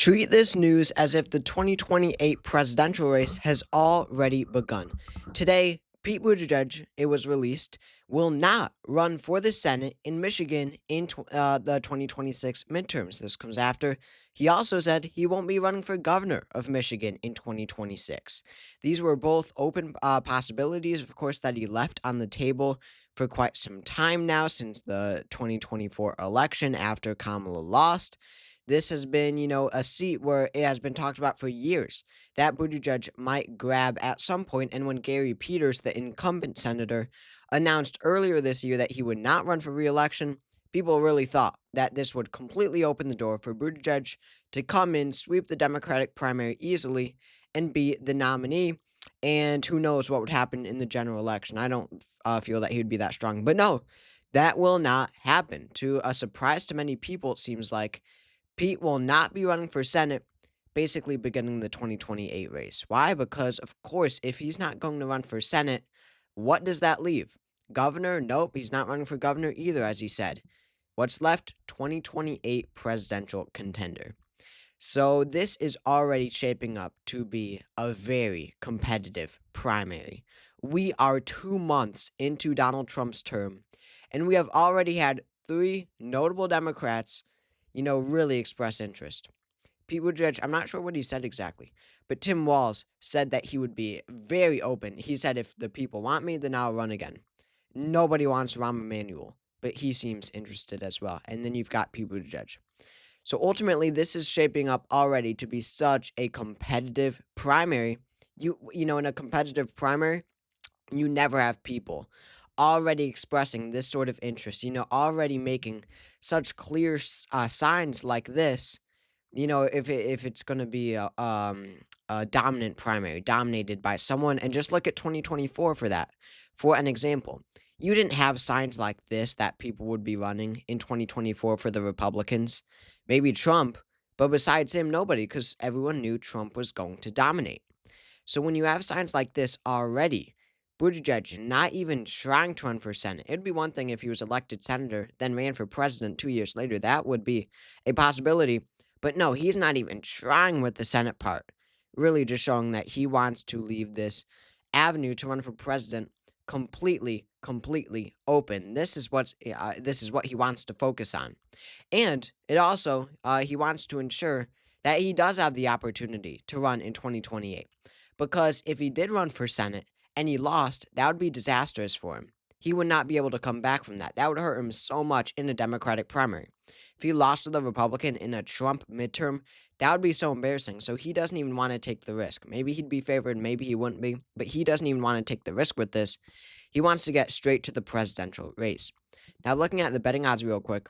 Treat this news as if the 2028 presidential race has already begun. Today, Pete Buttigieg, it was released, will not run for the Senate in Michigan in the 2026 midterms. This comes after he also said he won't be running for governor of Michigan in 2026. These were both open possibilities, of course, that he left on the table for quite some time now since the 2024 election after Kamala lost. This has been, a seat where it has been talked about for years that Buttigieg might grab at some point. And when Gary Peters, the incumbent senator, announced earlier this year that he would not run for re-election, people really thought that this would completely open the door for Buttigieg to come in, sweep the Democratic primary easily, and be the nominee. And who knows what would happen in the general election? I don't feel that he would be that strong. But no, that will not happen. To a surprise to many people, it seems like Pete will not be running for Senate, basically beginning the 2028 race. Why? Because, of course, if he's not going to run for Senate, what does that leave? Governor? Nope, he's not running for governor either, as he said. What's left? 2028 presidential contender. So this is already shaping up to be a very competitive primary. We are 2 months into Donald Trump's term, and we have already had three notable Democrats really express interest. Pete Buttigieg, I'm not sure what he said exactly, but Tim Walz said that he would be very open. He said, if the people want me, then I'll run again. Nobody wants Rahm Emanuel, but he seems interested as well. And then you've got Pete Buttigieg. So ultimately, this is shaping up already to be such a competitive primary. In a competitive primary, you never have people already expressing this sort of interest, already making such clear signs like this, if it's going to be a dominant primary, dominated by someone. And just look at 2024 for that. For an example, you didn't have signs like this that people would be running in 2024 for the Republicans. Maybe Trump, but besides him, nobody, because everyone knew Trump was going to dominate. So when you have signs like this already, Buttigieg not even trying to run for Senate. It would be one thing if he was elected senator, then ran for president 2 years later. That would be a possibility. But no, he's not even trying with the Senate part. Really just showing that he wants to leave this avenue to run for president completely open. This is what he wants to focus on. And it also, he wants to ensure that he does have the opportunity to run in 2028. Because if he did run for Senate and he lost, that would be disastrous for him. He would not be able to come back from that. That would hurt him so much in a Democratic primary. If he lost to the Republican in a Trump midterm, that would be so embarrassing. So he doesn't even want to take the risk. Maybe he'd be favored, maybe he wouldn't be, but he doesn't even want to take the risk with this. He wants to get straight to the presidential race. Now, looking at the betting odds real quick,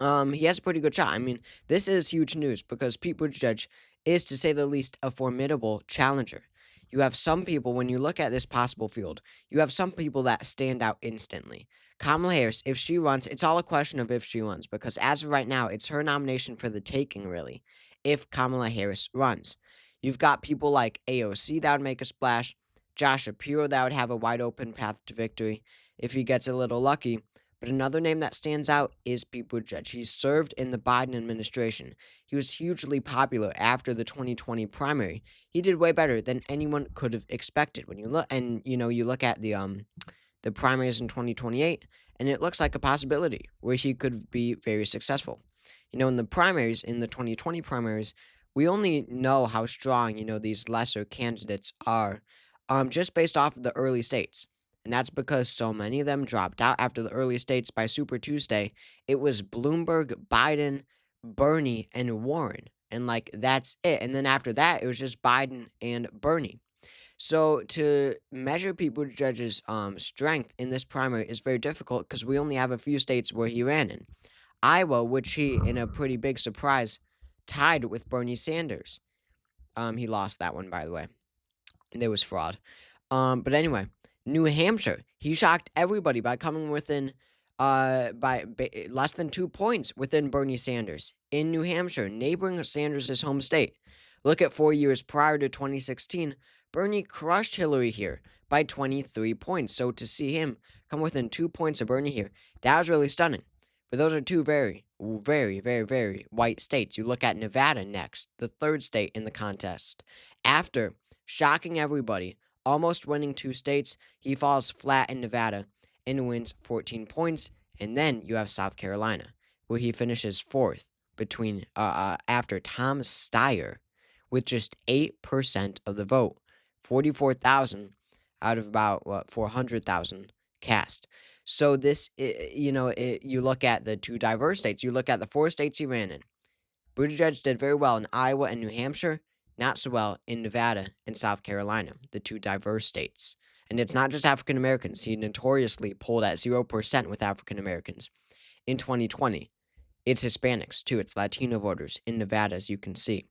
he has a pretty good shot. I mean, this is huge news because Pete Buttigieg is, to say the least, a formidable challenger. You have some people, when you look at this possible field, you have some people that stand out instantly. Kamala Harris, if she runs, it's all a question of if she runs, because as of right now, it's her nomination for the taking, really, if Kamala Harris runs. You've got people like AOC that would make a splash, Josh Shapiro that would have a wide open path to victory if he gets a little lucky. But another name that stands out is Pete Buttigieg. He served in the Biden administration. He was hugely popular after the 2020 primary. He did way better than anyone could have expected. When you look, and you look at the primaries in 2028, and it looks like a possibility where he could be very successful. In the primaries, in the 2020 primaries, we only know how strong these lesser candidates are, just based off of the early states. And that's because so many of them dropped out after the early states. By Super Tuesday, it was Bloomberg, Biden, Bernie, and Warren. And that's it. And then after that, it was just Biden and Bernie. So to measure Pete Buttigieg's strength in this primary is very difficult because we only have a few states where he ran in. Iowa, which he, in a pretty big surprise, tied with Bernie Sanders. He lost that one, by the way. There was fraud. But anyway, New Hampshire, he shocked everybody by coming within less than 2 points within Bernie Sanders. In New Hampshire, neighboring Sanders' home state. Look at 4 years prior to 2016, Bernie crushed Hillary here by 23 points. So to see him come within 2 points of Bernie here, that was really stunning. But those are two very, very, very, very white states. You look at Nevada next, the third state in the contest. After shocking everybody, almost winning two states, he falls flat in Nevada and wins 14 points. And then you have South Carolina, where he finishes fourth after Tom Steyer with just 8% of the vote, 44,000 out of about 400,000 cast. So you look at the two diverse states. You look at the four states he ran in. Buttigieg did very well in Iowa and New Hampshire, not so well in Nevada and South Carolina, the two diverse states. And it's not just African Americans. He notoriously polled at 0% with African Americans. In 2020, it's Hispanics too. It's Latino voters in Nevada, as you can see.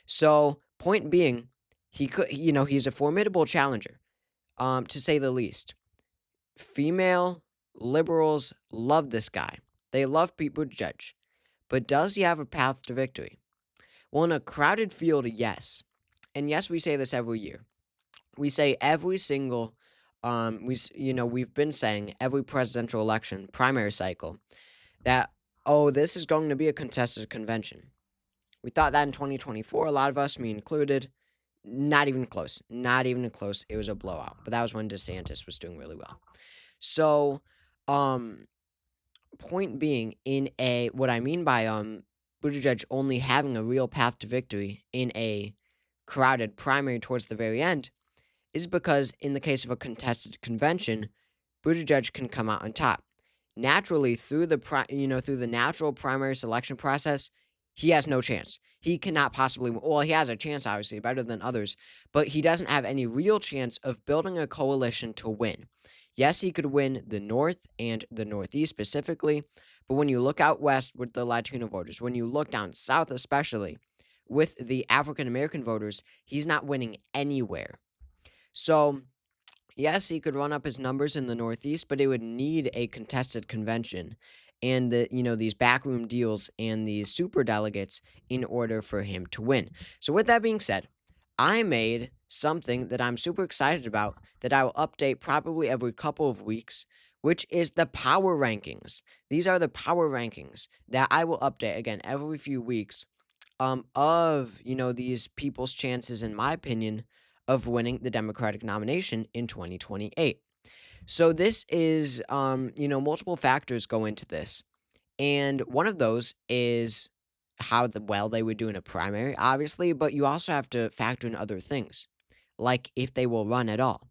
So, point being, he's a formidable challenger, to say the least. Female liberals love this guy. They love Pete Buttigieg. But does he have a path to victory? Well, in a crowded field, yes. And yes, we say this every year. We say every single, we've been saying every presidential election primary cycle that, oh, this is going to be a contested convention. We thought that in 2024, a lot of us, me included, not even close. Not even close. It was a blowout. But that was when DeSantis was doing really well. So, point being, what I mean by Buttigieg only having a real path to victory in a crowded primary towards the very end is because in the case of a contested convention, Buttigieg can come out on top. Naturally, through the natural primary selection process, he has no chance. He cannot possibly, well, he has a chance, obviously, better than others, but he doesn't have any real chance of building a coalition to win. Yes, he could win the North and the Northeast specifically, but when you look out west with the Latino voters, when you look down south especially, with the African American voters, he's not winning anywhere. So, yes, he could run up his numbers in the Northeast, but it would need a contested convention and these backroom deals and these super delegates in order for him to win. So with that being said, I made something that I'm super excited about that I will update probably every couple of weeks, which is the power rankings. These are the power rankings that I will update again every few weeks of these people's chances, in my opinion, of winning the Democratic nomination in 2028. So this is multiple factors go into this. And one of those is how well they would do in a primary, obviously, but you also have to factor in other things, like if they will run at all.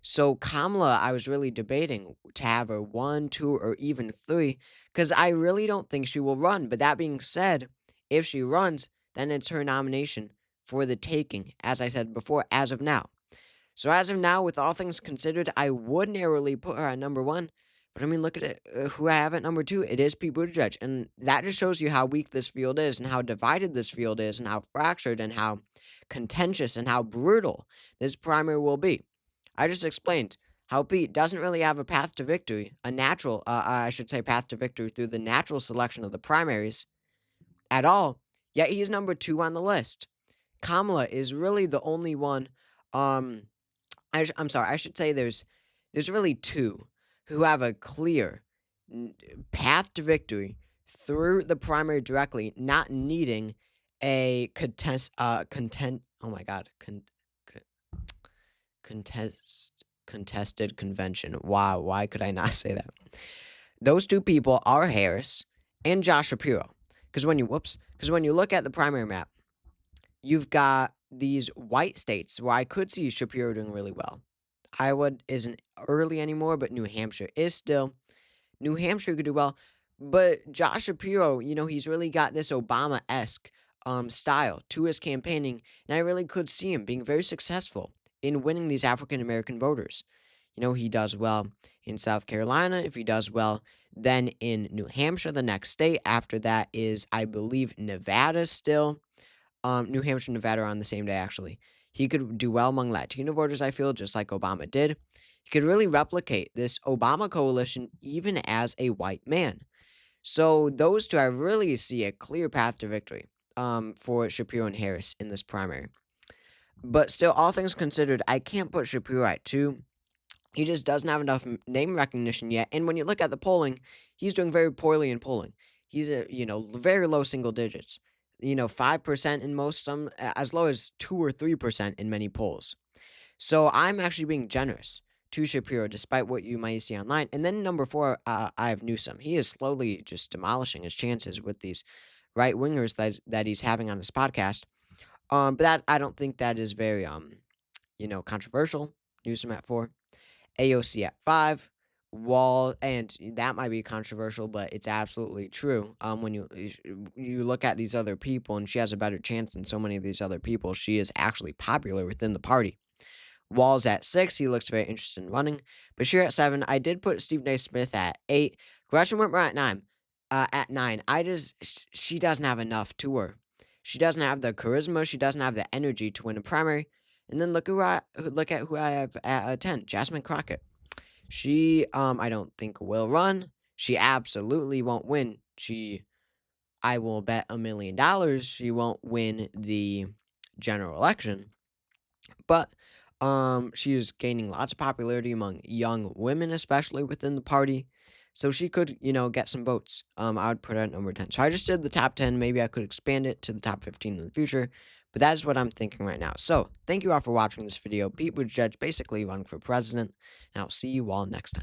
So Kamala, I was really debating to have her 1, 2, or even 3, because I really don't think she will run. But that being said, if she runs, then it's her nomination for the taking, as I said before, as of now. So as of now, with all things considered, I would narrowly put her at number 1. But I mean, look at it. Who I have at number 2. It is Pete Buttigieg. And that just shows you how weak this field is and how divided this field is and how fractured and how contentious and how brutal this primary will be. I just explained how Pete doesn't really have a path to victory, path to victory through the natural selection of the primaries at all, yet he's number 2 on the list. Kamala is really the only one, I'm sorry, I should say there's really 2 who have a clear path to victory through the primary directly, not needing a contested convention. Wow, why could I not say that? Those 2 people are Harris and Josh Shapiro. Because when you look at the primary map, you've got these white states where I could see Shapiro doing really well. Iowa isn't early anymore, but New Hampshire is still. New Hampshire could do well, but Josh Shapiro, he's really got this Obama-esque style to his campaigning, and I really could see him being very successful in winning these African American voters. He does well in South Carolina. If he does well, then in New Hampshire, the next state after that is, I believe, Nevada still. New Hampshire and Nevada are on the same day, actually. He could do well among Latino voters, I feel, just like Obama did. He could really replicate this Obama coalition even as a white man. So those 2, I really see a clear path to victory for Shapiro and Harris in this primary. But still, all things considered, I can't put Shapiro at 2. He just doesn't have enough name recognition yet. And when you look at the polling, he's doing very poorly in polling. He's very low single digits. 5% in most, some as low as 2 or 3% in many polls. So I'm actually being generous to Shapiro, despite what you might see online. And then number four, I have Newsom. He is slowly just demolishing his chances with these right wingers that he's having on his podcast. But that I don't think that is very controversial. Newsom at 4, AOC at 5, Wall, and that might be controversial, but it's absolutely true. When you look at these other people, and she has a better chance than so many of these other people, she is actually popular within the party. Wall's at 6. He looks very interested in running. Bashir at 7. I did put Stephen A. Smith at 8. Gretchen Whitmer at 9. She doesn't have enough to her. She doesn't have the charisma. She doesn't have the energy to win a primary. And then look at who I have at 10. Jasmine Crockett. She I don't think will run. She absolutely won't win. I will bet $1 million she won't win the general election. But she is gaining lots of popularity among young women, especially within the party. So she could, get some votes. I would put her at number 10. So I just did the top 10. Maybe I could expand it to the top 15 in the future. But that is what I'm thinking right now. So thank you all for watching this video. Pete Buttigieg basically running for president. And I'll see you all next time.